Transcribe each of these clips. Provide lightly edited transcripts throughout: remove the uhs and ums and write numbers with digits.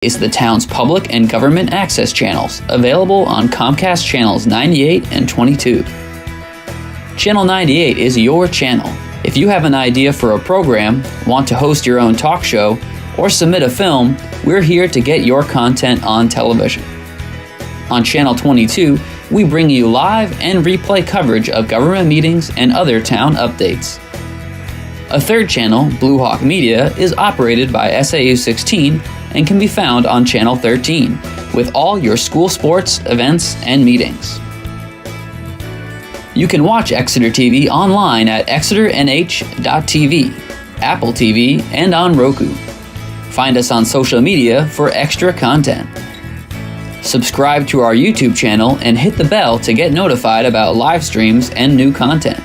is the town's public and government access channels, available on Comcast channels 98 and 22. Channel 98 is your channel. If you have an idea for a program, want to host your own talk show, or submit a film, we're here to get your content on television. On Channel 22, we bring you live and replay coverage of government meetings and other town updates. A third channel, Blue Hawk Media, is operated by SAU 16 and can be found on Channel 13, with all your school sports, events, and meetings. You can watch Exeter TV online at exeternh.tv, Apple TV, and on Roku. Find us on social media for extra content. Subscribe to our YouTube channel and hit the bell to get notified about live streams and new content.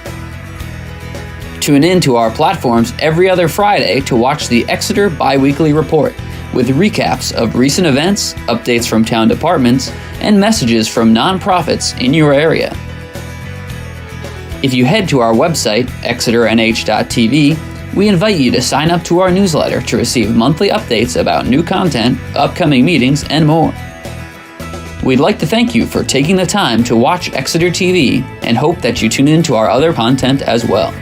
Tune in to our platforms every other Friday to watch the Exeter Biweekly Report, with recaps of recent events, updates from town departments, and messages from nonprofits in your area. If you head to our website, exeternh.tv, we invite you to sign up to our newsletter to receive monthly updates about new content, upcoming meetings, and more. We'd like to thank you for taking the time to watch Exeter TV and hope that you tune in to our other content as well.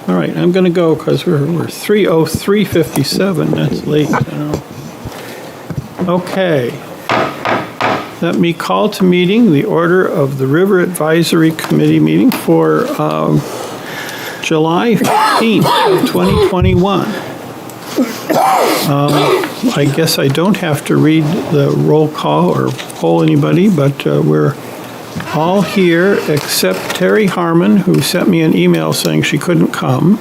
All right, I'm going to go because we're 3:03:57. That's late. Okay. Let me call to meeting the order of the River Advisory Committee meeting for July 15th, 2021. I guess I don't have to read the roll call or poll anybody, but we're all here except Terry Harmon, who sent me an email saying she couldn't come,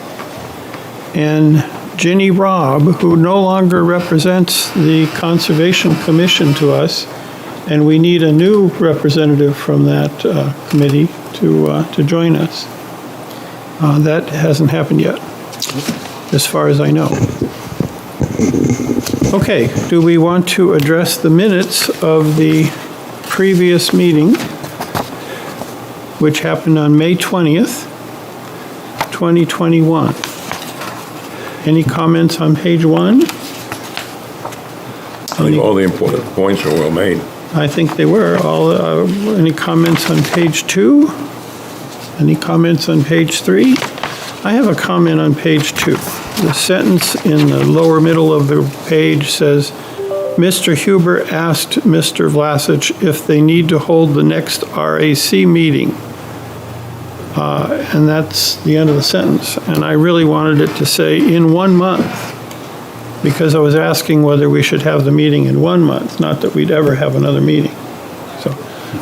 and Ginny Robb, who no longer represents the Conservation Commission to us, and we need a new representative from that committee to join us. That hasn't happened yet, as far as I know. Okay, do we want to address the minutes of the previous meeting, which happened on May 20th, 2021? Any comments on page 1? I think all the important points are well made. I think they were. Any comments on page 2? Any comments on page 3? I have a comment on page 2. The sentence in the lower middle of the page says, Mr. Huber asked Mr. Vlasich if they need to hold the next RAC meeting. And that's the end of the sentence. And I really wanted it to say in 1 month, because I was asking whether we should have the meeting in 1 month, not that we'd ever have another meeting. So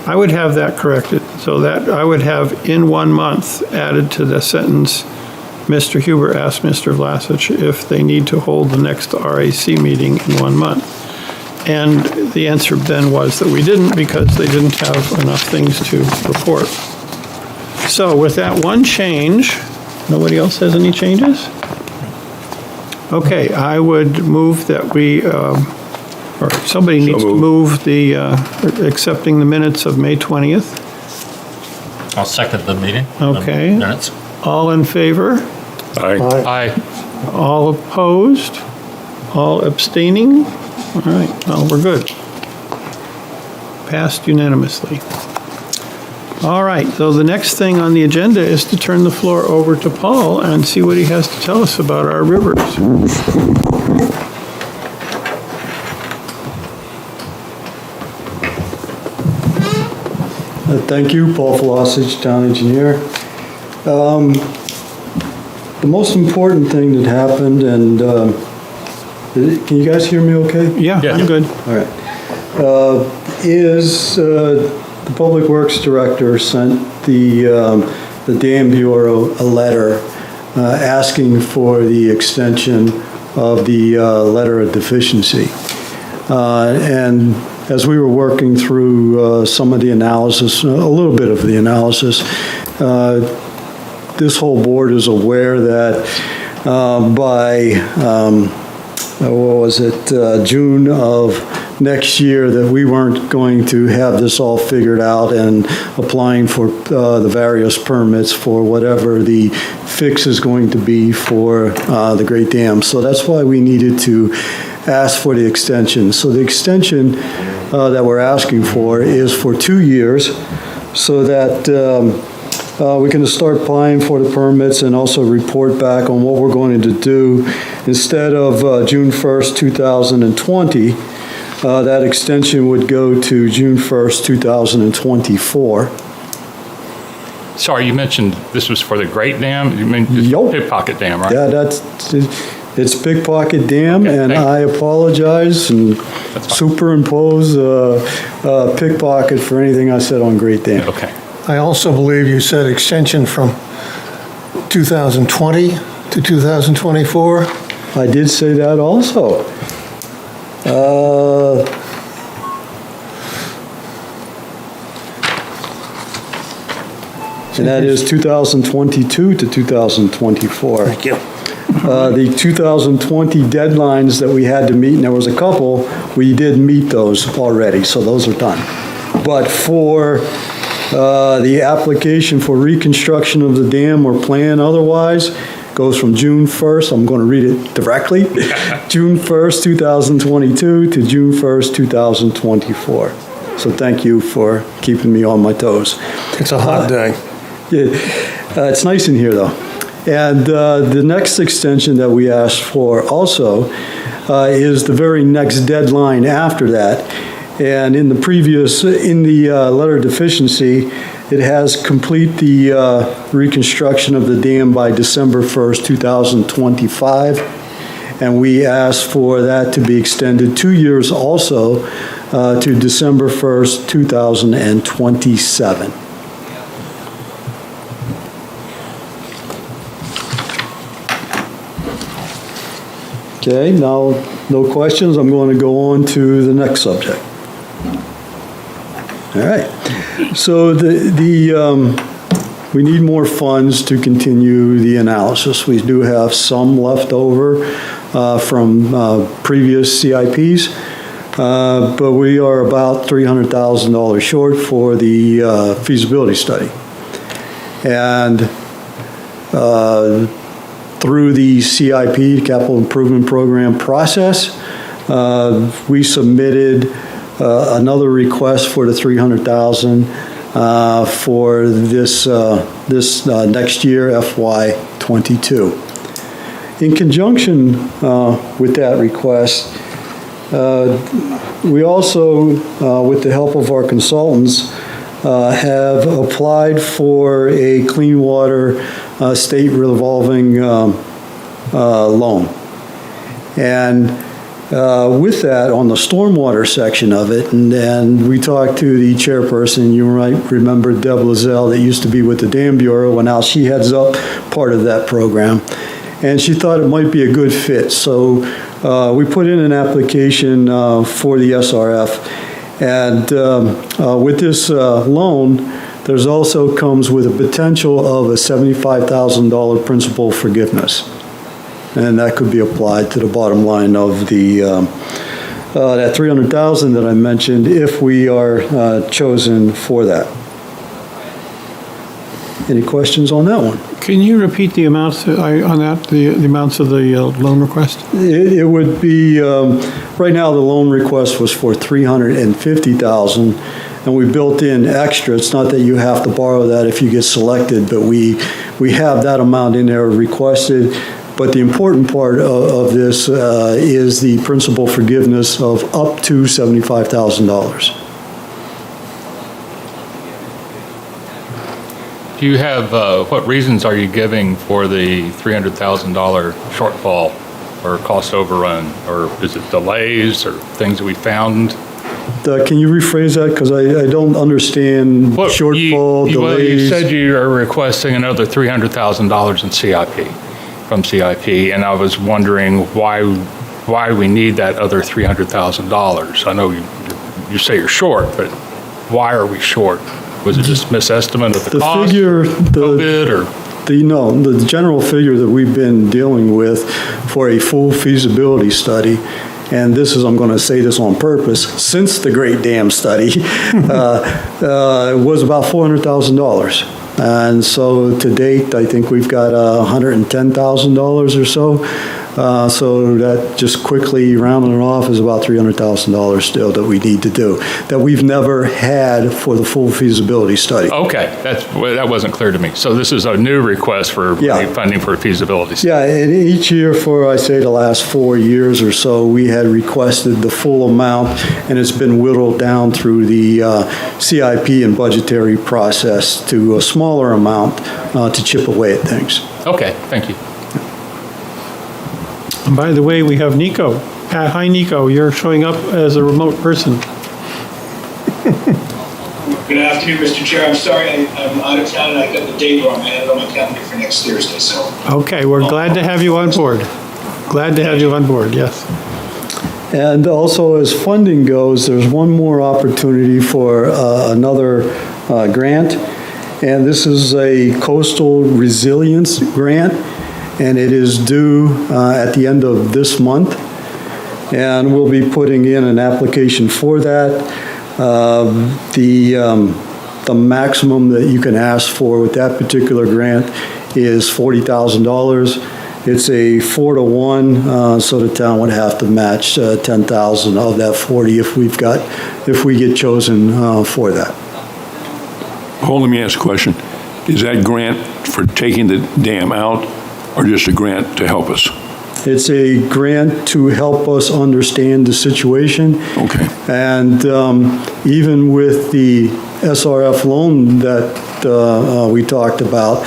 I would have that corrected, so that I would have in 1 month added to the sentence, Mr. Huber asked Mr. Vlasich if they need to hold the next RAC meeting in 1 month. And the answer then was that we didn't, because they didn't have enough things to report. So with that one change, nobody else has any changes? Okay, I would move that we, or somebody needs to move the, accepting the minutes of May 20th. I'll second the meeting. Okay. The minutes. All in favor? Aye. Aye. All opposed? All abstaining? All right, well, we're good. Passed unanimously. All right, so the next thing on the agenda is to turn the floor over to Paul and see what he has to tell us about our rivers. Thank you, Paul Vlasich, town engineer. The most important thing that happened, and can you guys hear me okay? Yeah, I'm good. All right. The Public Works Director sent the Dam Bureau a letter asking for the extension of the letter of deficiency. And as we were working through some of the analysis, a little bit of the analysis, this whole board is aware that by June of next year, that we weren't going to have this all figured out and applying for the various permits for whatever the fix is going to be for the Great Dam. So that's why we needed to ask for the extension. So the extension that we're asking for is for 2 years, so that we can start applying for the permits and also report back on what we're going to do. Instead of June 1st, 2020, that extension would go to June 1st, 2024. Sorry, you mentioned this was for the Great Dam? You mean Yup. Pickpocket Dam, right? Yeah, it's Pickpocket Dam, Okay, and thank you. I apologize and That's fine. superimpose Pickpocket for anything I said on Great Dam. Okay. I also believe you said extension from 2020 to 2024. I did say that also. And that is 2022 to 2024. Thank you. The 2020 deadlines that we had to meet, and there was a couple, we did meet those already, so those are done. But for the application for reconstruction of the dam or plan otherwise, goes from June 1st, I'm going to read it directly, June 1st, 2022 to June 1st, 2024. So thank you for keeping me on my toes. It's a hot day. It's nice in here, though. And the next extension that we asked for also is the very next deadline after that. And in the letter of deficiency, it has complete the reconstruction of the dam by December 1st, 2025. And we asked for that to be extended 2 years also to December 1st, 2027. Okay, now, no questions. I'm going to go on to the next subject. All right. So we need more funds to continue the analysis. We do have some left over from previous CIPs, but we are about $300,000 short for the feasibility study. And through the CIP, Capital Improvement Program process, we submitted another request for the $300,000 for this next year, FY22. In conjunction with that request, we also, with the help of our consultants, have applied for a clean water state revolving loan. And with that, on the stormwater section of it, and we talked to the chairperson, you might remember Deb Lazelle, that used to be with the Dam Bureau, and now she heads up part of that program. And she thought it might be a good fit. So we put in an application for the SRF. And with this loan, there's also comes with a potential of a $75,000 principal forgiveness. And that could be applied to the bottom line of the that $300,000 that I mentioned if we are chosen for that. Any questions on that one? Can you repeat the amounts on that, the amounts of the loan request? It would be, right now the loan request was for $350,000, and we built in extra. It's not that you have to borrow that if you get selected, but we have that amount in there requested. But the important part of this is the principal forgiveness of up to $75,000. Do you have, what reasons are you giving for the $300,000 shortfall or cost overrun? Or is it delays or things that we found? Can you rephrase that? Because I don't understand shortfall, delays. Well, you said you are requesting another $300,000 in CIP, from CIP, and I was wondering why we need that other $300,000. I know you say you're short, but why are we short? Was it just misestimate of the cost? Figure, COVID, or? The general figure that we've been dealing with for a full feasibility study, and this is, I'm going to say this on purpose, since the Great Dam Study, was about $400,000. And so to date, I think we've got $110,000 or so. So that just quickly rounding it off is about $300,000 still that we need to do, that we've never had for the full feasibility study. Okay, that wasn't clear to me. So this is a new request for funding for a feasibility study. Yeah, and each year for, I say, the last 4 years or so, we had requested the full amount, and it's been whittled down through the CIP and budgetary process to a smaller amount to chip away at things. Okay, thank you. And by the way, we have Nico. Hi, Nico. You're showing up as a remote person. Good afternoon, Mr. Chair. I'm sorry, I'm out of town and I got the date wrong. I had it on my calendar for next Thursday, so. Okay, we're glad to have you on board. Glad to have you on board, yes. And also, as funding goes, there's one more opportunity for another grant, and this is a coastal resilience grant, and it is due at the end of this month, and we'll be putting in an application for that. The maximum that you can ask for with that particular grant is $40,000. It's a 4-to-1, so the town would have to match 10,000 of that 40 if we get chosen for that. Hold, let me ask a question. Is that grant for taking the dam out or just a grant to help us? It's a grant to help us understand the situation. Okay. And even with the SRF loan that we talked about,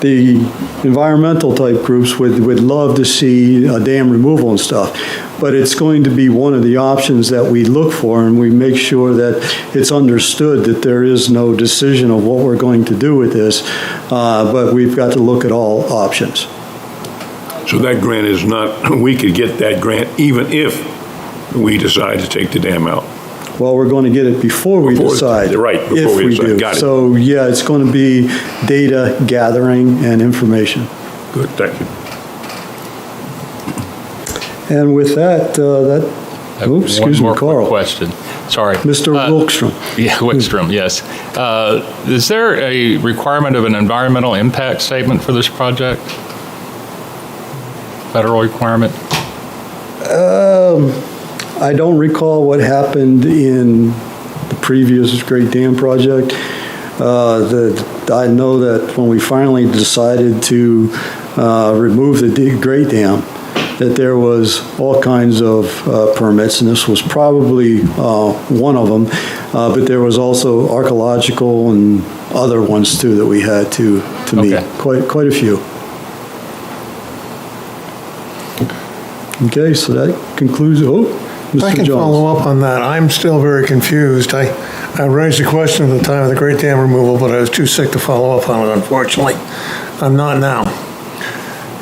the environmental type groups would love to see dam removal and stuff. But it's going to be one of the options that we look for, and we make sure that it's understood that there is no decision of what we're going to do with this, but we've got to look at all options. So that grant is not, we could get that grant even if we decide to take the dam out. Well, we're going to get it before we decide. Right, before if we we decide. do. Got it. So, yeah, it's going to be data gathering and information. Good, thank you. And with that, excuse me, One more Carl. quick question. Sorry. Mr. Wilkstrom. Yeah, Wickstrom, yes. Is there a requirement of an environmental impact statement for this project? Federal requirement? I don't recall what happened in the previous Great Dam project. I know that when we finally decided to remove the Great Dam, that there was all kinds of permits, and this was probably one of them, but there was also archaeological and other ones too that we had to meet, Okay. quite a few. Okay, so that concludes, If I Mr. can Jones. follow up on that, I'm still very confused. I raised the question at the time of the Great Dam removal, but I was too sick to follow up on it, unfortunately. I'm not now.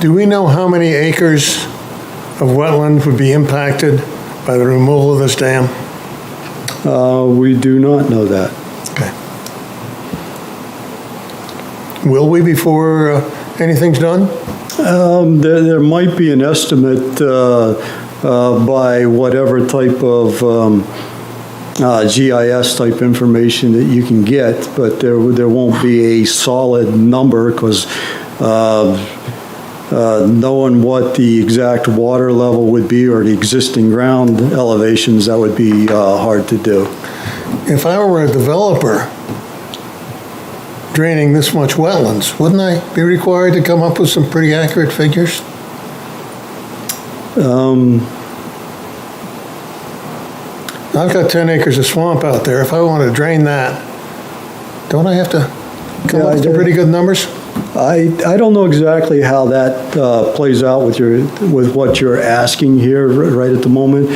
Do we know how many acres of wetland would be impacted by the removal of this dam? We do not know that. Okay. Will we before anything's done? There might be an estimate by whatever type of GIS type information that you can get, but there won't be a solid number because knowing what the exact water level would be or the existing ground elevations, that would be hard to do. If I were a developer draining this much wetlands, wouldn't I be required to come up with some pretty accurate figures? I've got 10 acres of swamp out there. If I want to drain that, don't I have to come up with some pretty good numbers? I don't know exactly how that plays out with what you're asking here right at the moment,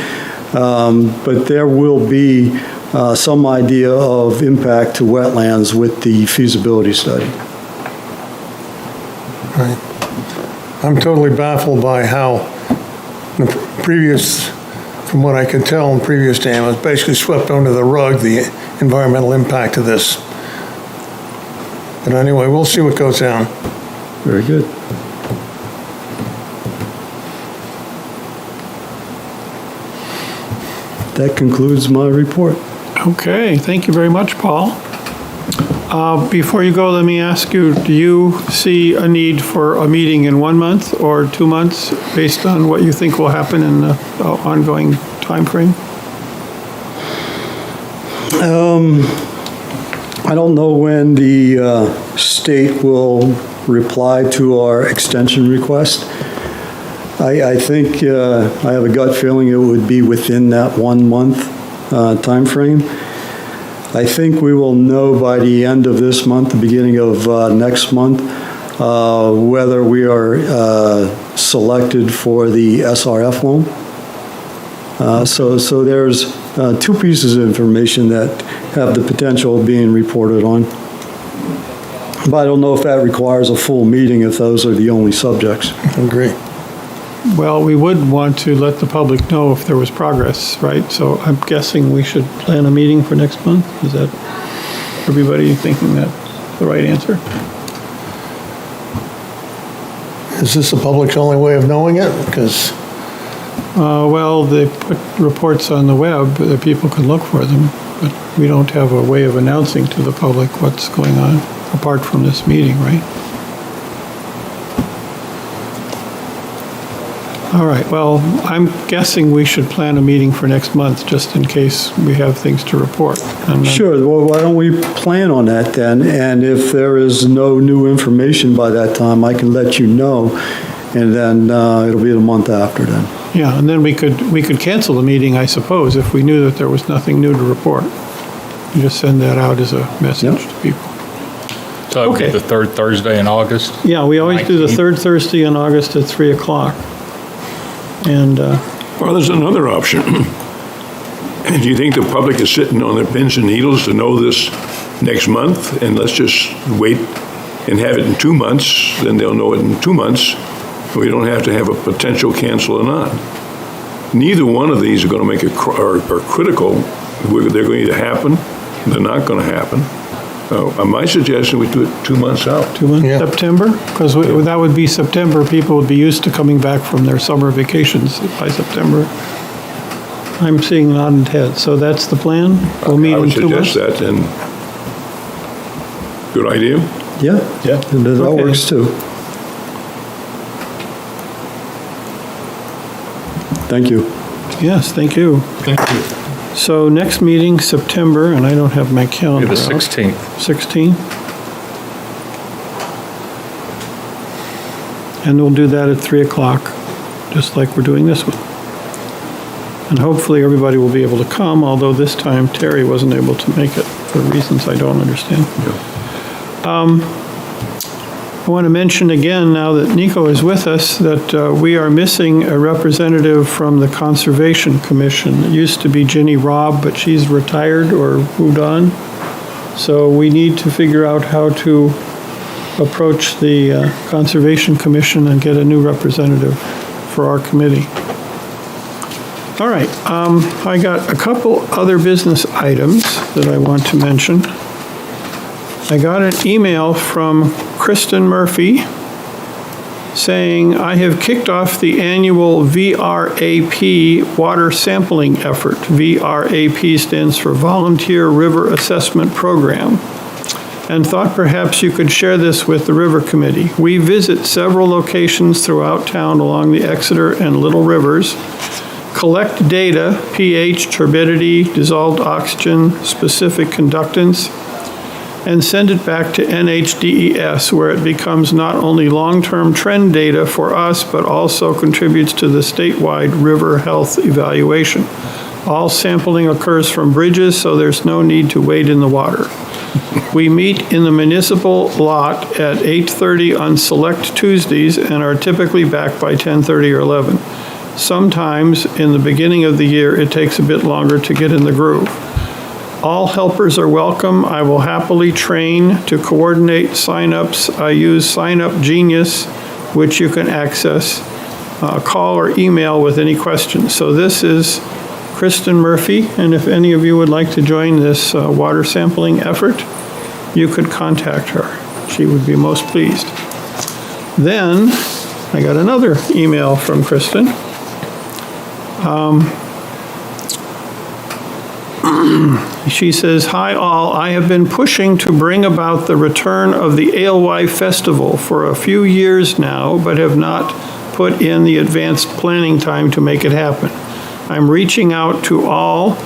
but there will be some idea of impact to wetlands with the feasibility study. Right. I'm totally baffled by how the previous, from what I could tell in previous dam, it was basically swept under the rug, the environmental impact of this. But anyway, we'll see what goes down. Very good. That concludes my report. Okay, thank you very much, Paul. Before you go, let me ask you, do you see a need for a meeting in 1 month or 2 months based on what you think will happen in the ongoing timeframe? I don't know when the state will reply to our extension request. I think, I have a gut feeling it would be within that 1 month timeframe. I think we will know by the end of this month, the beginning of next month, whether we are selected for the SRF loan. So there's two pieces of information that have the potential of being reported on. But I don't know if that requires a full meeting if those are the only subjects. I agree. Well, we would want to let the public know if there was progress, right? So I'm guessing we should plan a meeting for next month? Is that everybody thinking that's the right answer? Is this the public's only way of knowing it? Because Well, they put reports on the web that people can look for them, but we don't have a way of announcing to the public what's going on apart from this meeting, right? All right, well, I'm guessing we should plan a meeting for next month, just in case we have things to report. And then- Sure, well, why don't we plan on that then? And if there is no new information by that time, I can let you know, and then it'll be the month after then. Yeah, and then we could cancel the meeting, I suppose, if we knew that there was nothing new to report. You just send that out as a message Yep. to people. So it would be Okay. the third Thursday in August? Yeah, we always do the 19th. third Thursday in August at 3 o'clock. And, Well, there's another option. Do you think the public is sitting on their pins and needles to know this next month? And let's just wait and have it in 2 months, then they'll know it in 2 months. We don't have to have a potential cancel or not. Neither one of these are going to make are critical. They're going to either happen, they're not going to happen. My suggestion, we do it 2 months out. 2 months, Yeah. September? Because that would be September, people would be used to coming back from their summer vacations by September. I'm seeing nodding heads, so that's the plan? We'll meet I in would 2 months? suggest that, and good idea. Yeah? Yeah. And that Okay. works too. Thank you. Yes, thank you. Thank you. So next meeting, September, and I don't have my calendar The out. 16th. 16? And we'll do that at 3 o'clock, just like we're doing this one. And hopefully everybody will be able to come, although this time Terry wasn't able to make it for reasons I don't understand. I want to mention again, now that Nico is with us, that we are missing a representative from the Conservation Commission. It used to be Ginny Robb, but she's retired or moved on. So we need to figure out how to approach the Conservation Commission and get a new representative for our committee. All right, I got a couple other business items that I want to mention. I got an email from Kristen Murphy saying, I have kicked off the annual VRAP water sampling effort. VRAP stands for Volunteer River Assessment Program, and thought perhaps you could share this with the River Committee. We visit several locations throughout town along the Exeter and Little Rivers, collect data, pH, turbidity, dissolved oxygen, specific conductance, and send it back to NHDES, where it becomes not only long-term trend data for us, but also contributes to the statewide river health evaluation. All sampling occurs from bridges, so there's no need to wade in the water. We meet in the municipal lot at 8:30 on select Tuesdays and are typically back by 10:30 or 11. Sometimes, in the beginning of the year, it takes a bit longer to get in the groove. All helpers are welcome. I will happily train to coordinate signups. I use Sign Up Genius, which you can access. Call or email with any questions. So this is Kristen Murphy, and if any of you would like to join this water sampling effort, you could contact her. She would be most pleased. Then I got another email from Kristen. She says, hi all, I have been pushing to bring about the return of the Alewife Festival for a few years now, but have not put in the advanced planning time to make it happen. I'm reaching out to all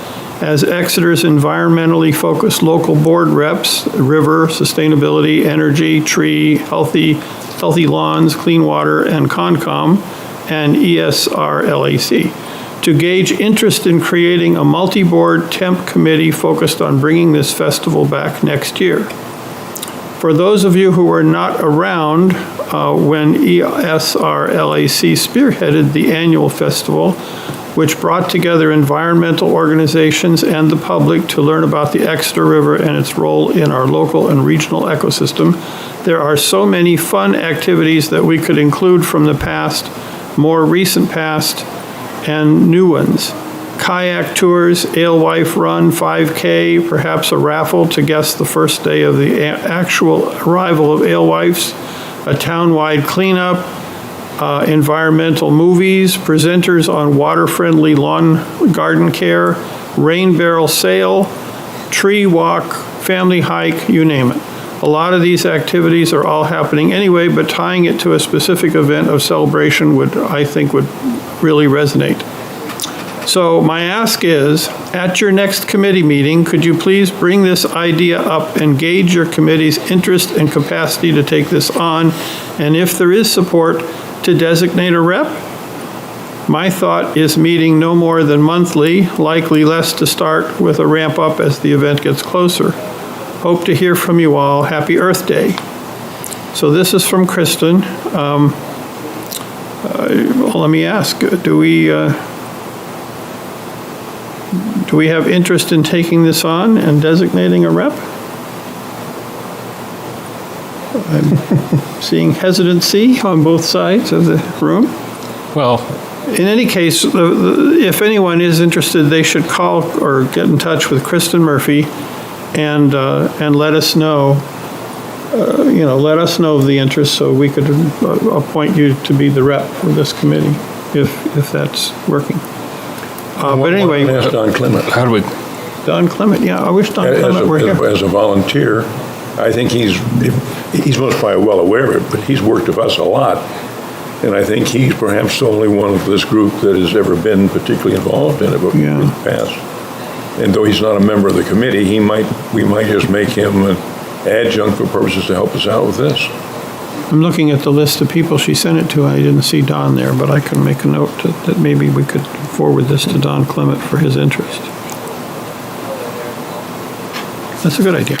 as Exeter's environmentally focused local board reps, river, sustainability, energy, tree, healthy lawns, clean water, and Concom, and ESR-LAC, to gauge interest in creating a multi-board temp committee focused on bringing this festival back next year. For those of you who were not around when ESR-LAC spearheaded the annual festival, which brought together environmental organizations and the public to learn about the Exeter River and its role in our local and regional ecosystem, there are so many fun activities that we could include from the past, more recent past, and new ones. Kayak tours, Alewife Run, 5K, perhaps a raffle to guess the first day of the actual arrival of Alewifes, a townwide cleanup, environmental movies, presenters on water-friendly lawn garden care, rain barrel sail, tree walk, family hike, you name it. A lot of these activities are all happening anyway, but tying it to a specific event of celebration I think would really resonate. So my ask is, at your next committee meeting, could you please bring this idea up and gauge your committee's interest and capacity to take this on, and if there is support, to designate a rep? My thought is meeting no more than monthly, likely less to start, with a ramp up as the event gets closer. Hope to hear from you all. Happy Earth Day. So this is from Kristen. Well, let me ask, do we have interest in taking this on and designating a rep? I'm seeing hesitancy on both sides of the room. Well, In any case, if anyone is interested, they should call or get in touch with Kristen Murphy and let us know, let us know of the interest so we could appoint you to be the rep for this committee, if that's working. But anyway. Ask Don Clement. how do we, Don Clement, yeah, I wish Don Clement were here. As a volunteer, I think he's most probably well aware of it, but he's worked with us a lot. And I think he's perhaps the only one of this group that has ever been particularly involved in it in the past. And though he's not a member of the committee, we might just make him an adjunct for purposes to help us out with this. I'm looking at the list of people she sent it to. I didn't see Don there, but I can make a note that maybe we could forward this to Don Clement for his interest. That's a good idea.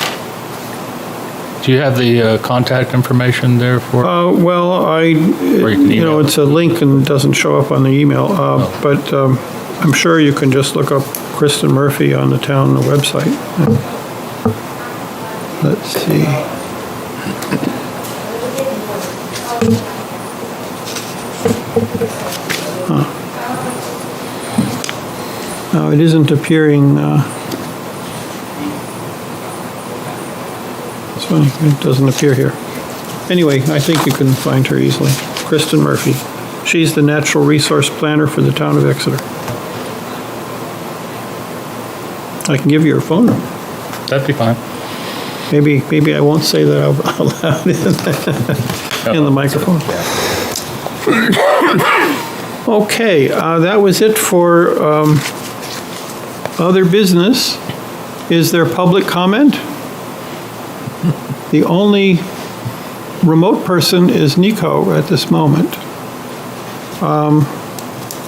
do you have the contact information there for? Well, it's a link and doesn't show up on the email, but I'm sure you can just look up Kristen Murphy on the town website. Let's see. No, it isn't appearing. It's funny, it doesn't appear here. Anyway, I think you can find her easily. Kristen Murphy. She's the natural resource planner for the town of Exeter. I can give you her phone number. That'd be fine. Maybe I won't say that out loud in the microphone. Okay, that was it for other business. Is there public comment? The only remote person is Nico at this moment.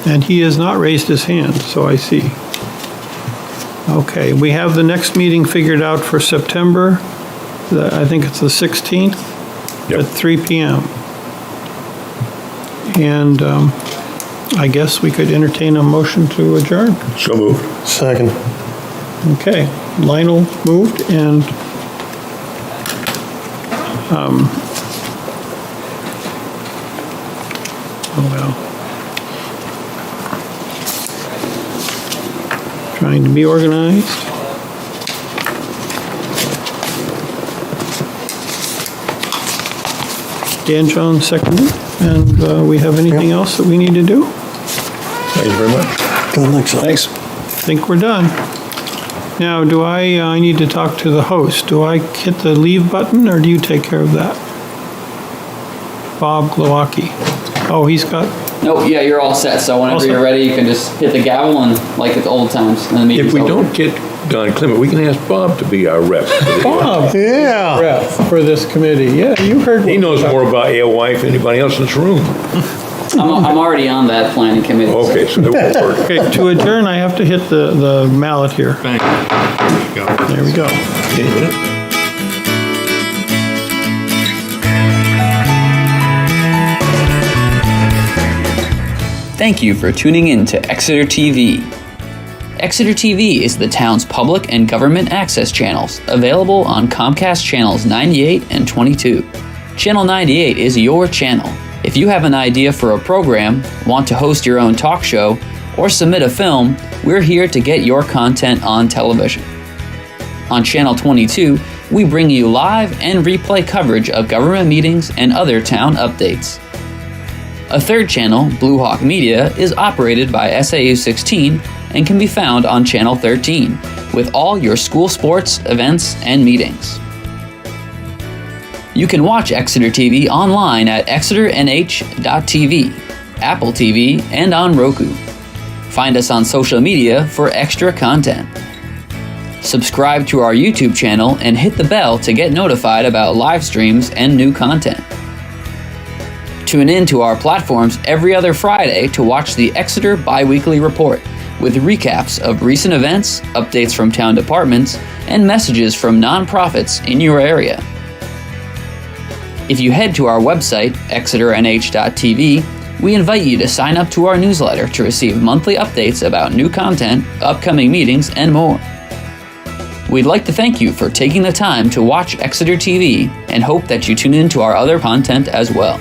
And he has not raised his hand, so I see. Okay, we have the next meeting figured out for September. I think it's the 16th at 3 p.m. And I guess we could entertain a motion to adjourn. So moved. Second. Okay, Lionel moved and trying to be organized. Dan Jones seconded. And we have anything else that we need to do? Thank you very much. Thanks. I think we're done. Now, do I need to talk to the host. Do I hit the leave button, or do you take care of that? Bob Glowacki. Oh, he's got, Nope, yeah, you're all set. So whenever All set. you're ready, you can just hit the gavel and like it's old times. And the meeting's If we over. don't get Don Clement, we can ask Bob to be our rep. Bob, Yeah. rep for this committee. Yeah, you heard. He knows more about alewife than anybody else in this room. I'm already on that planning committee. so- Okay, so that won't work. Okay, to adjourn, I have to hit the mallet here. Thank you. There we go. Thank you for tuning in to Exeter TV. Exeter TV is the town's public and government access channels, available on Comcast channels 98 and 22. Channel 98 is your channel. If you have an idea for a program, want to host your own talk show, or submit a film, we're here to get your content on television. On Channel 22, we bring you live and replay coverage of government meetings and other town updates. A third channel, Blue Hawk Media, is operated by SAU 16 and can be found on Channel 13, with all your school sports, events, and meetings. You can watch Exeter TV online at exeternh.tv, Apple TV, and on Roku. Find us on social media for extra content. Subscribe to our YouTube channel and hit the bell to get notified about live streams and new content. Tune in to our platforms every other Friday to watch the Exeter Biweekly Report, with recaps of recent events, updates from town departments, and messages from nonprofits in your area. If you head to our website, exeternh.tv, we invite you to sign up to our newsletter to receive monthly updates about new content, upcoming meetings, and more. We'd like to thank you for taking the time to watch Exeter TV and hope that you tune in to our other content as well.